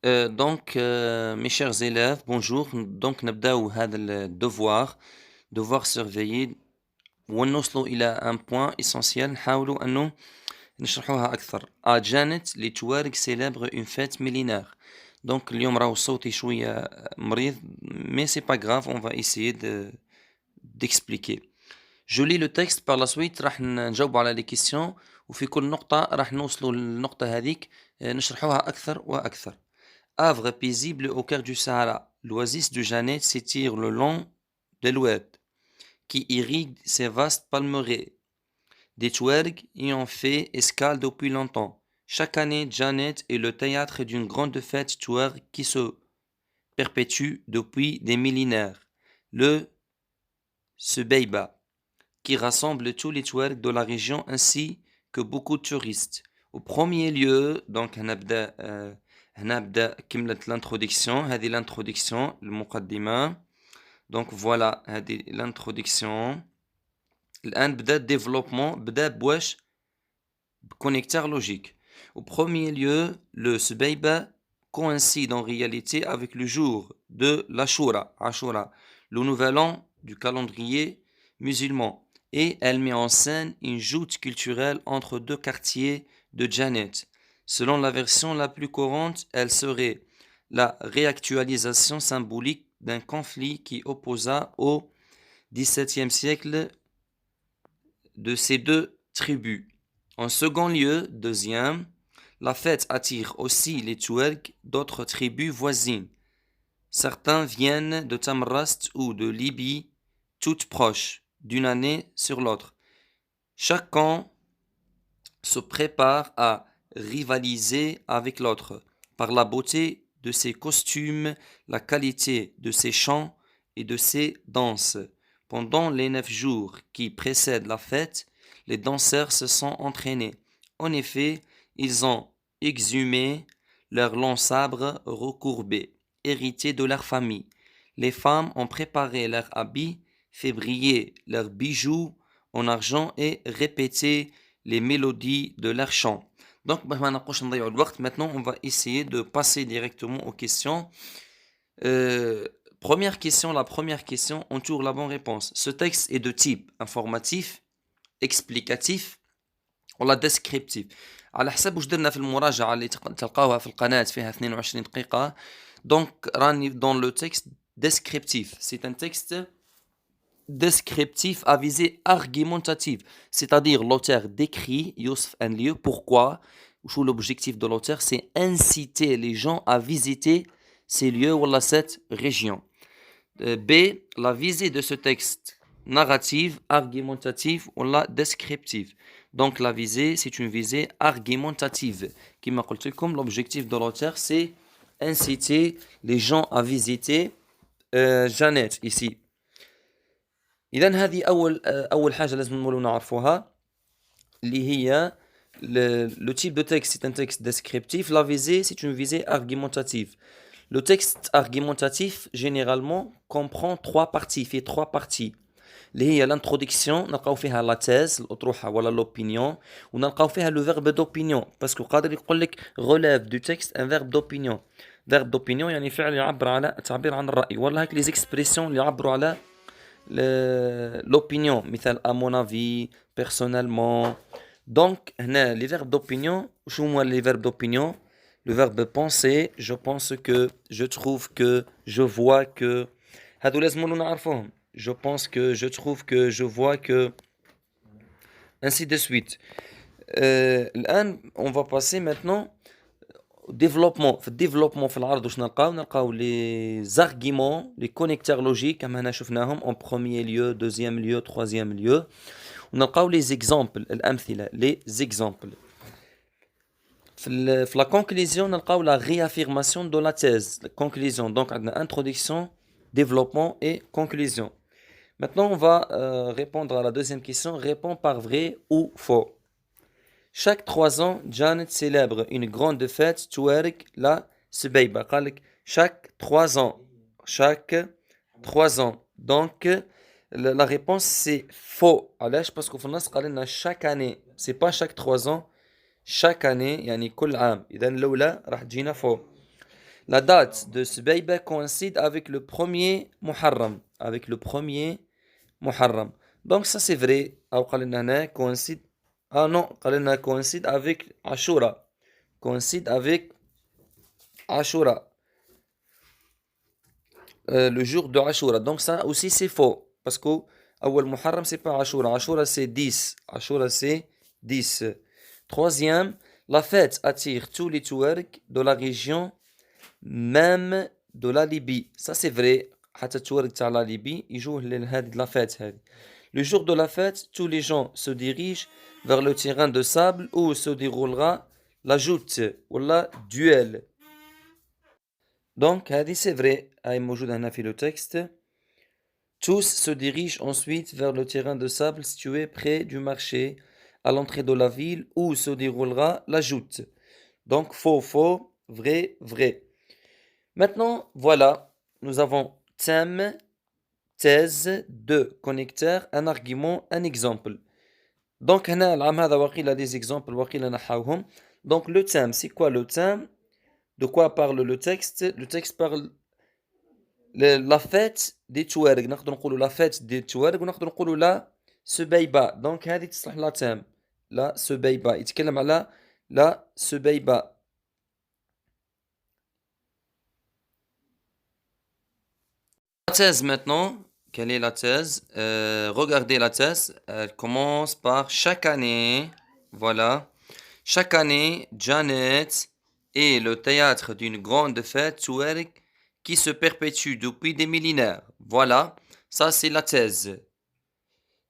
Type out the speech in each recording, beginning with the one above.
Mes chers élèves, bonjour. Donc, نبدأ هذا الdevoir, devoir surveiller ونوصلوا إلى un point essentiel نحاولوا أنه نشرحوها أكثر. جانيت لتوارق célèbre une fête millénaire. Donc اليوم راهو صوتي شوية مريض mais c'est pas grave, on va essayer d'expliquer. Je lis le texte par la suite راح نجاوب على les questions وفي كل نقطة راح نوصلوا للنقطة هذيك نشرحوها أكثر وأكثر. Havre paisible au cœur du Sahara, l'oasis de Janet s'étire le long de l'Oued, qui irrigue ses vastes palmeraies. Des Touaregs y ont fait escale depuis longtemps. Chaque année, Janet est le théâtre d'une grande fête touareg qui se perpétue depuis des millénaires. Le Sebeiba, qui rassemble tous les Touaregs de la région ainsi que beaucoup de touristes. Au premier lieu, donc, هنا نبدأ كملت l'introduction. هذه l'introduction المقدمة. Donc voilà هذه l'introduction. الآن بدأ développement بدأ بواش connecteur logique. Au premier lieu, le Subeiba coïncide en réalité avec le jour de l'Ashura, Ashura, le nouvel an du calendrier musulman, et elle met en scène une joute culturelle entre deux quartiers de Janet. Selon la version la plus courante, elle serait la réactualisation symbolique d'un conflit qui opposa au XVIIe siècle de ces deux tribus. En second lieu, deuxième, la fête attire aussi les Touaregs d'autres tribus voisines. Certains viennent de Tamrast ou de Libye, toutes proches, d'une année sur l'autre. Chacun se prépare à rivaliser avec l'autre par la beauté de ses costumes, la qualité de ses chants et de ses danses. Pendant les 9 jours qui précèdent la fête, les danseurs se sont entraînés. En effet, ils ont exhumé leurs longs sabres recourbés, hérités de leur famille. Les femmes ont préparé leurs habits, fait briller leurs bijoux en argent et répété les mélodies de leurs chants. Donc, maintenant, on va essayer de passer directement aux questions. La première question entoure la bonne réponse. Ce texte est de type informatif, explicatif ولا descriptif. على حسب واش درنا في المراجعة اللي تلقاوها في القناة فيها 22 دقيقة. Donc, راني dans le texte descriptif. C'est un texte descriptif à visée argumentative. C'est-à-dire l'auteur décrit يوصف un lieu. Pourquoi? L'objectif de l'auteur, c'est inciter les gens à visiter ces lieux ou cette région. B. La visée de ce texte narrative, argumentative ou la descriptive. Donc la visée, c'est une visée argumentative. Qui m'a dit comme l'objectif de l'auteur, c'est inciter les gens à visiter Janet ici. إذا هذه أول حاجة لازم نولو نعرفوها اللي هي le type de texte, c'est un texte descriptif. La visée, c'est une visée argumentative. Le texte argumentatif, généralement, comprend trois parties, il fait trois parties. اللي هي l'introduction, نلقاو فيها la thèse, الأطروحة ولا l'opinion, ونلقاو فيها le verbe d'opinion, parce que قادر يقول لك relève du texte un verbe d'opinion. Verbe d'opinion يعني فعل يعبر على تعبير عن الرأي، ولا هيك les expressions اللي يعبروا على l'opinion. مثال à mon avis, personnellement. Donc, les verbes d'opinion, les verbes d'opinion, le verbe penser, je pense que, je trouve que, je vois que. هادو لازم نعرفوهم. Je pense que, je trouve que, je vois que, ainsi de suite. الآن, on va passer maintenant au développement. في الديفلوبمون في العرض واش نلقاو les arguments, les connecteurs logiques كما هنا شفناهم en premier lieu, deuxième lieu, troisième lieu. ونلقاو les exemples, الأمثلة, les exemples. في la conclusion نلقاو la réaffirmation de la thèse. La conclusion, donc عندنا introduction, développement et conclusion. Maintenant, on va répondre à la deuxième question. Réponds par vrai ou faux. Chaque 3 ans, Janet célèbre une grande fête touareg, la Sebeiba. Chaque 3 ans. Chaque 3 ans. Donc, la réponse c'est faux. علاش parce qu'au final قال لنا chaque année. C'est pas chaque 3 ans. Chaque année يعني كل عام. إذا الأولى راح تجينا faux. La date de Subaiba coïncide avec le premier Muharram. Avec le premier Muharram. Donc ça c'est vrai. أو قال لنا هنا coïncide. Ah non, قال لنا coïncide avec Ashura. Coïncide avec Ashura. Le jour de Ashura. Donc ça aussi c'est faux. Parce que أول Muharram c'est pas Ashura. Ashura c'est 10. Ashura c'est 10. Troisième, la fête attire tous les Touareg de la région, même de la Libye. Ça c'est vrai. حتى التوارeg تاع la Libye يجوا لهذه la fête هذه. Le jour de la fête, tous les gens se dirigent vers le terrain de sable où se déroulera la joute ou la duel. Donc, هذه c'est vrai. هاي موجودة هنا في le texte. Tous se dirigent ensuite vers le terrain de sable situé près du marché, à l'entrée de la ville où se déroulera la joute. Donc, faux, faux, vrai, vrai. Maintenant, voilà, nous avons thème, thèse, deux connecteurs, un argument, un exemple. Donc, هنا العام هذا وقيل des exemples وقيل نحاوهم. Donc, le thème, c'est quoi le thème? De quoi parle le texte? Le texte parle la fête des Touareg. نقدر نقولوا la fête des Touareg ونقدر نقولوا la سبيبة. Donc, هذه تصلح لا thème. La سبيبة. يتكلم على la سبيبة. La thèse maintenant, quelle est la thèse? Regardez la thèse, elle commence par chaque année, voilà, chaque année, Janet est le théâtre d'une grande fête touareg qui se perpétue depuis des millénaires. Voilà, ça c'est la thèse.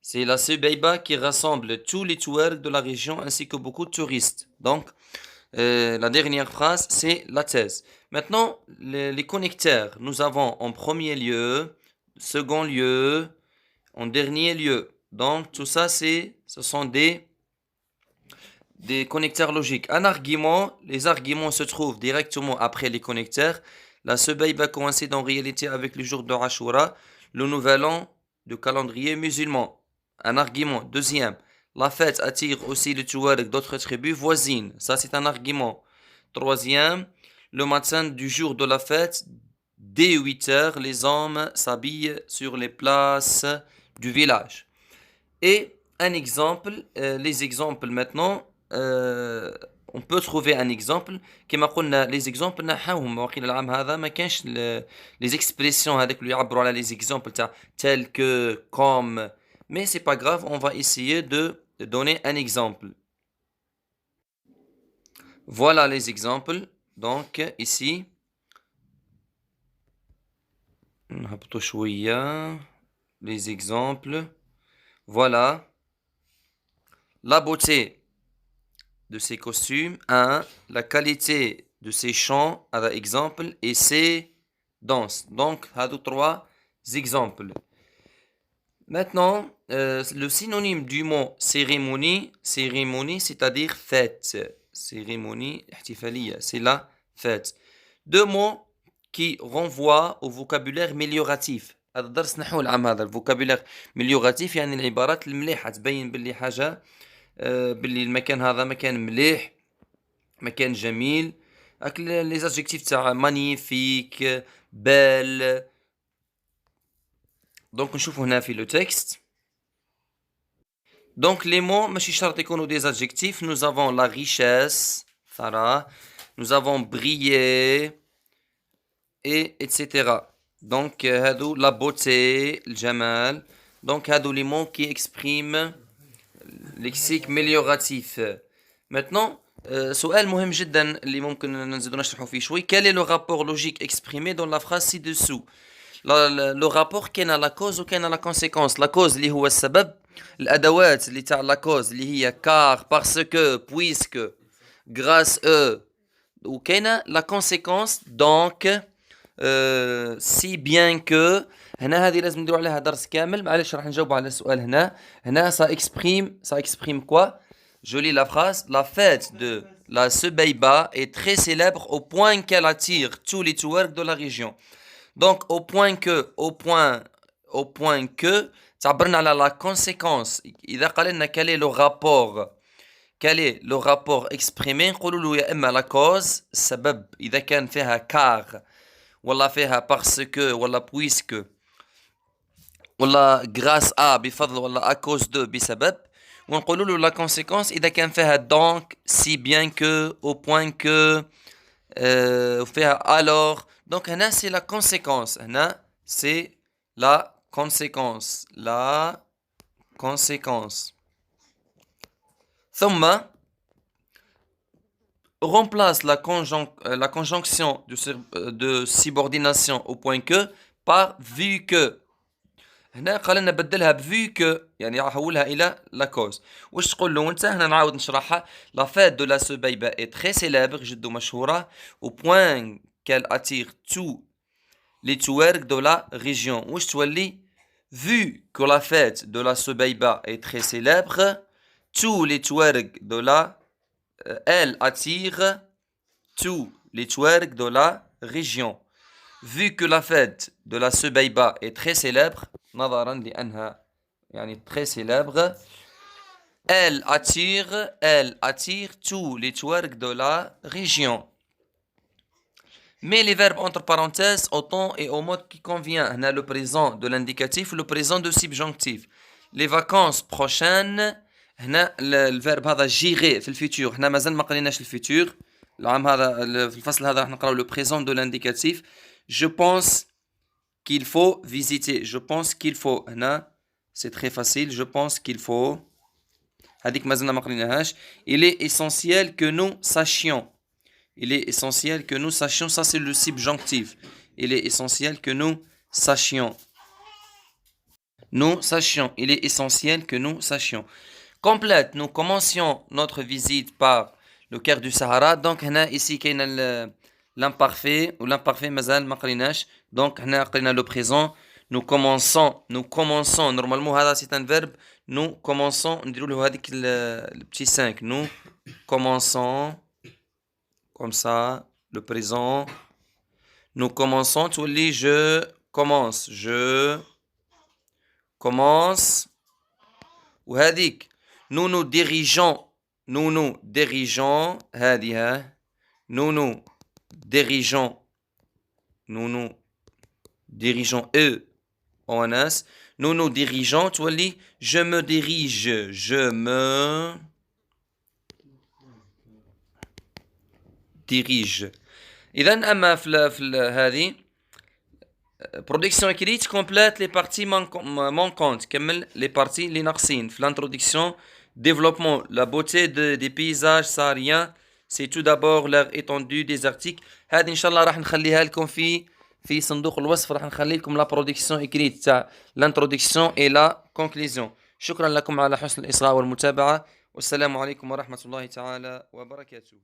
C'est la Subaiba qui rassemble tous les touareg de la région ainsi que beaucoup de touristes. Donc, la dernière phrase, c'est la thèse. Maintenant, les connecteurs. Nous avons en premier lieu, second lieu, en dernier lieu. Donc, tout ça, ce sont des connecteurs logiques. Un argument, les arguments se trouvent directement après les connecteurs. La Subaiba coïncide en réalité avec le jour de Ashura, le nouvel an du calendrier musulman. Un argument. Deuxième, la fête attire aussi les Touareg d'autres tribus voisines. Ça, c'est un argument. Troisième, le matin du jour de la fête, dès 8 heures, les hommes s'habillent sur les places du village. Et un exemple, les exemples maintenant, on peut trouver un exemple كما قلنا les exemples نحاوهم وقيل العام هذا ما كانش les expressions هذاك اللي يعبروا على les exemples تاع tel que comme mais c'est pas grave, on va essayer de donner un exemple. Voilà les exemples. Donc ici نهبطوا شوية les exemples. Voilà la beauté de ses costumes, 1. La qualité de ses chants, par exemple, et ses danses. Donc, هادو 3 exemples. Maintenant, le synonyme du mot cérémonie, cérémonie, c'est-à-dire fête. Cérémonie, احتفالية, c'est la fête. Deux mots qui renvoient au vocabulaire amélioratif. هذا الدرس نحو العام هذا الفوكابولير مليوراتيف يعني العبارات المليحة تبين باللي حاجة باللي المكان هذا مكان مليح مكان جميل لي زادجيكتيف تاع مانيفيك بال دونك نشوفوا هنا في لو تكست دونك لي مو ماشي شرط يكونوا دي زادجيكتيف nous avons la richesse ثراء nous avons briller et etc. donc هادو la beauté الجمال donc هادو les mots qui expriment lexique amélioratif. Maintenant, سؤال مهم جدا اللي ممكن نزيدو نشرحو فيه شوي. Quel est le rapport logique exprimé dans la phrase ci-dessous? Le rapport كاين la cause وكاين la conséquence. La cause اللي هو السبب. الأدوات اللي تاع la cause اللي هي car, parce que, puisque, grâce eux. وكاين la conséquence donc si bien que. هنا هذه لازم نديروا عليها درس كامل معليش راح نجاوب على السؤال هنا ça exprime quoi? Je lis la phrase. La fête de la Subaiba est très célèbre au point qu'elle attire tous les touareg de la région. Donc au point que تعبرنا على la conséquence. إذا قال لنا quel est le rapport quel est le rapport exprimé نقولوا له يا إما la cause السبب إذا كان فيها car ولا فيها parce que ولا puisque ولا grâce à بفضل ولا à cause de بسبب ونقولوا له la conséquence إذا كان فيها donc si bien que au point que فيها alors donc هنا c'est la conséquence هنا c'est la conséquence ثم remplace la conjonction de subordination au point que par vu que هنا قال لنا بدلها بفي كو يعني احولها الى لا كوز واش تقول له انت هنا نعاود نشرحها لا فات دو لا سوبيبا اي تري سيليبر جد مشهوره au point qu'elle attire tous les touareg de la région واش تولي vu que la fête de la Subaiba est très célèbre tous les touareg de la elle attire tous les touareg de la région vu que la fête de la Subaiba est très célèbre نظرا لأنها يعني très célèbre elle attire tous les touareg de la région mais les verbes entre parenthèses au temps et au mode qui convient هنا le présent de l'indicatif le présent de subjonctif les vacances prochaines هنا الفيرب هذا جيغي في الفيتور هنا مازال ما قريناش الفيتور العام هذا في الفصل هذا راح نقراو le présent de l'indicatif je pense qu'il faut visiter je pense qu'il faut هنا c'est très facile je pense qu'il faut هذيك مازلنا ما قريناهاش il est essentiel que nous sachions il est essentiel que nous sachions ça c'est le subjonctif il est essentiel que nous sachions il est essentiel que nous sachions complète nous commencions notre visite par le cœur du Sahara donc هنا ici كاين l'imparfait ou l'imparfait مازال ما قريناش donc هنا قرينا le présent nous commençons normalement هذا c'est un verbe nous commençons نديروا له هذيك le petit 5 nous commençons comme ça le présent nous commençons تولي je commence وهذيك nous dirigeons هذه nous dirigeons eux ONS nous dirigeons تولي je me dirige إذا أما في هذه production écrite complète les parties manquantes كمل les parties اللي ناقصين في l'introduction développement la beauté des paysages sahariens c'est tout d'abord leur étendue désertique هذه إن شاء الله راح نخليها لكم في صندوق الوصف راح نخلي لكم la production écrite تاع l'introduction et la conclusion شكرا لكم على حسن الإصغاء والمتابعة والسلام عليكم ورحمة الله تعالى وبركاته